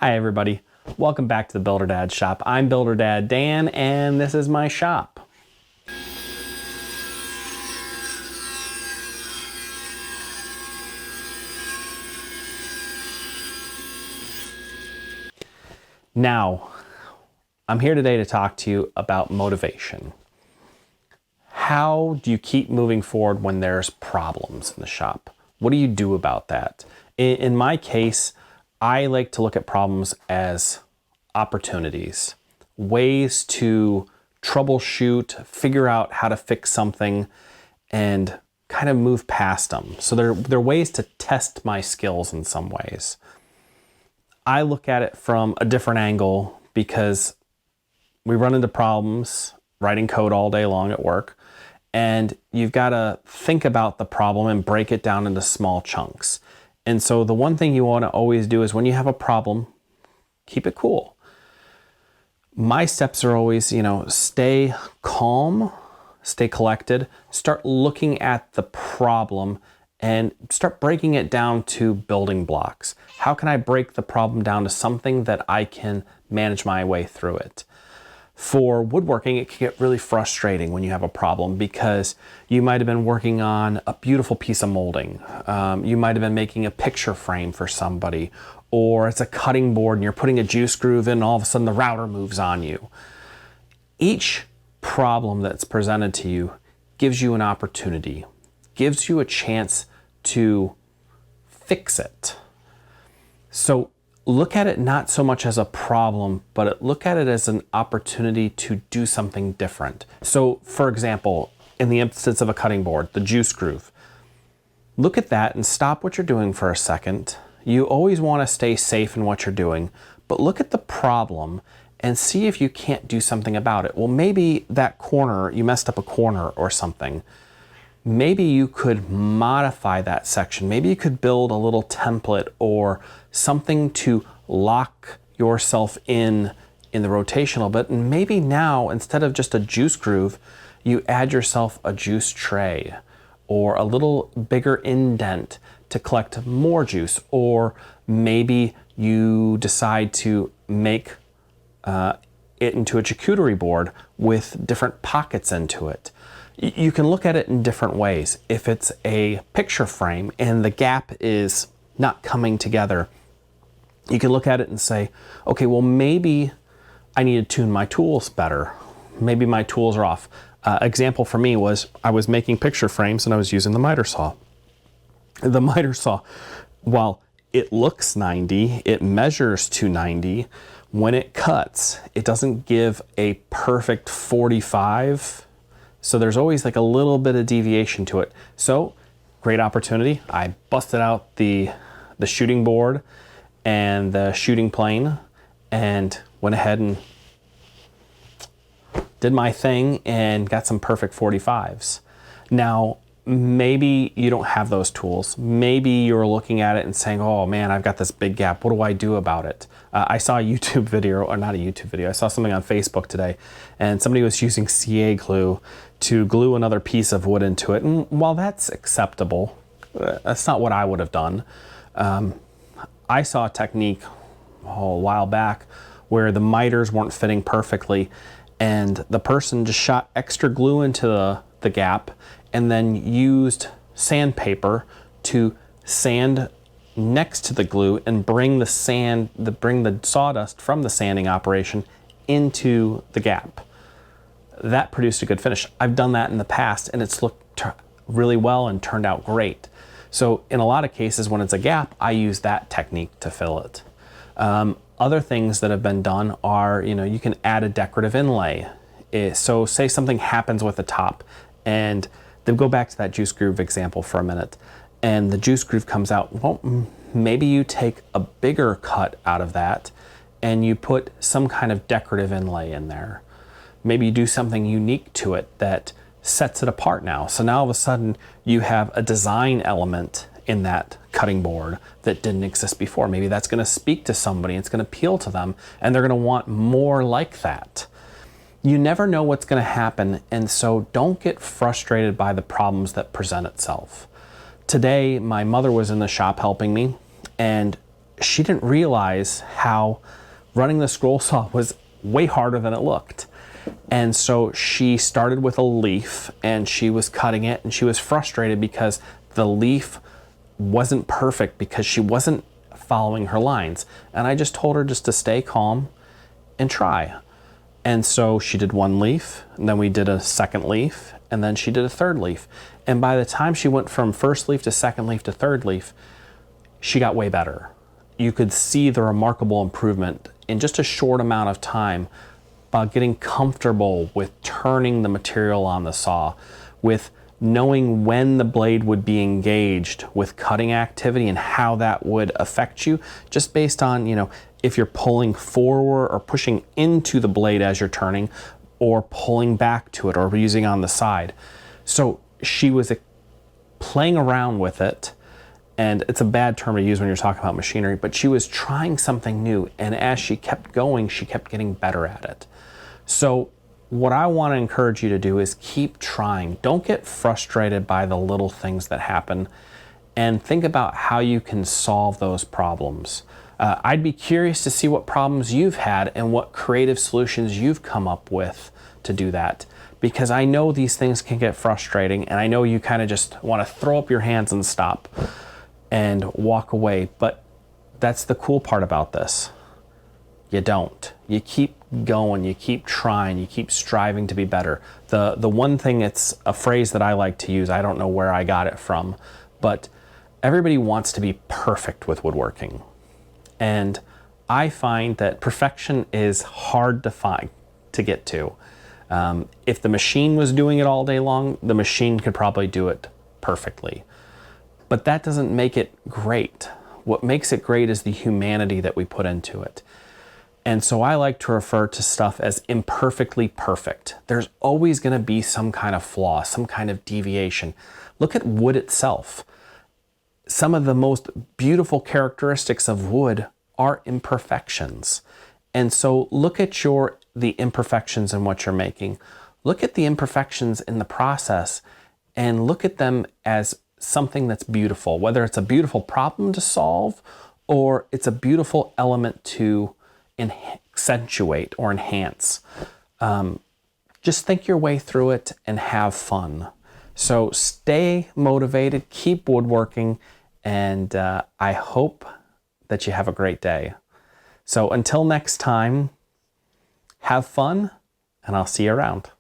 Hi everybody, welcome back to the Builder Dad Shop. I'm Builder Dad Dan and this is my shop. Now, I'm here today to talk to you about motivation. How do you keep moving forward when there's problems in the shop? What do you do about that? In my case, I like to look at problems as opportunities, ways to troubleshoot, figure out how to fix something, and kind of move past them. So they're ways to test my skills in some ways. I look at it from a different angle because we run into problems writing code all day long at work, and you've got to think about the problem and break it down into small chunks. And so the one thing you want to always do is when you have a problem, keep it cool. My steps are always, stay calm, stay collected, start looking at the problem and start breaking it down to building blocks. How can I break the problem down to something that I can manage my way through it? For woodworking, it can get really frustrating when you have a problem because you might have been working on a beautiful piece of molding. You might have been making a picture frame for somebody, or it's a cutting board and you're putting a juice groove in and all of a sudden the router moves on you. Each problem that's presented to you gives you an opportunity, gives you a chance to fix it. So look at it not so much as a problem, but look at it as an opportunity to do something different. So for example, in the instance of a cutting board, the juice groove, look at that and stop what you're doing for a second. You always want to stay safe in what you're doing, but look at the problem and see if you can't do something about it. Well, maybe that corner, you messed up a corner or something. Maybe you could modify that section. Maybe you could build a little template or something to lock yourself in the rotational bit. And maybe now, instead of just a juice groove, you add yourself a juice tray or a little bigger indent to collect more juice. Or maybe you decide to make it into a charcuterie board with different pockets into it. You can look at it in different ways. If it's a picture frame and the gap is not coming together, you can look at it and say, okay, well, maybe I need to tune my tools better. Maybe my tools are off. Example for me was I was making picture frames and I was using the miter saw. The miter saw, while it looks 90, it measures to 90. When it cuts, it doesn't give a perfect 45. So there's always like a little bit of deviation to it. So great opportunity. I busted out the shooting board and the shooting plane and went ahead and did my thing and got some perfect 45s. Now, maybe you don't have those tools. Maybe you're looking at it and saying, oh man, I've got this big gap. What do I do about it? I saw a YouTube video, or not a YouTube video, I saw something on Facebook today, and somebody was using CA glue to glue another piece of wood into it. And while that's acceptable, that's not what I would have done. I saw a technique a while back where the miters weren't fitting perfectly, and the person just shot extra glue into the gap and then used sandpaper to sand next to the glue and bring the sawdust from the sanding operation into the gap. That produced a good finish. I've done that in the past and it's looked really well and turned out great. So in a lot of cases when it's a gap, I use that technique to fill it. Other things that have been done are, you can add a decorative inlay. So say something happens with the top, and then go back to that juice groove example for a minute, and the juice groove comes out. Well, maybe you take a bigger cut out of that and you put some kind of decorative inlay in there. Maybe you do something unique to it that sets it apart now. So now all of a sudden you have a design element in that cutting board that didn't exist before. Maybe that's going to speak to somebody, it's going to appeal to them, and they're going to want more like that. You never know what's going to happen, and so don't get frustrated by the problems that present itself. Today, my mother was in the shop helping me, and she didn't realize how running the scroll saw was way harder than it looked. And so she started with a leaf and she was cutting it, and she was frustrated because the leaf wasn't perfect because she wasn't following her lines. And I just told her just to stay calm and try. And so she did one leaf, and then we did a second leaf, and then she did a third leaf. And by the time she went from first leaf to second leaf to third leaf, she got way better. You could see the remarkable improvement in just a short amount of time by getting comfortable with turning the material on the saw, with knowing when the blade would be engaged with cutting activity and how that would affect you, just based on, if you're pulling forward or pushing into the blade as you're turning, or pulling back to it, or using on the side. So she was playing around with it, and it's a bad term to use when you're talking about machinery, but she was trying something new, and as she kept going, she kept getting better at it. So what I want to encourage you to do is keep trying. Don't get frustrated by the little things that happen, and think about how you can solve those problems. I'd be curious to see what problems you've had and what creative solutions you've come up with to do that, because I know these things can get frustrating, and I know you kind of just want to throw up your hands and stop and walk away, but that's the cool part about this. You don't. You keep going, you keep trying, you keep striving to be better. The one thing, it's a phrase that I like to use, I don't know where I got it from, but everybody wants to be perfect with woodworking. And I find that perfection is hard to find, to get to. If the machine was doing it all day long, the machine could probably do it perfectly. But that doesn't make it great. What makes it great is the humanity that we put into it. And so I like to refer to stuff as imperfectly perfect. There's always going to be some kind of flaw, some kind of deviation. Look at wood itself. Some of the most beautiful characteristics of wood are imperfections. And so look at the imperfections in what you're making. Look at the imperfections in the process and look at them as something that's beautiful, whether it's a beautiful problem to solve or it's a beautiful element to accentuate or enhance. Just think your way through it and have fun. So stay motivated, keep woodworking, and I hope that you have a great day. So until next time, have fun, and I'll see you around.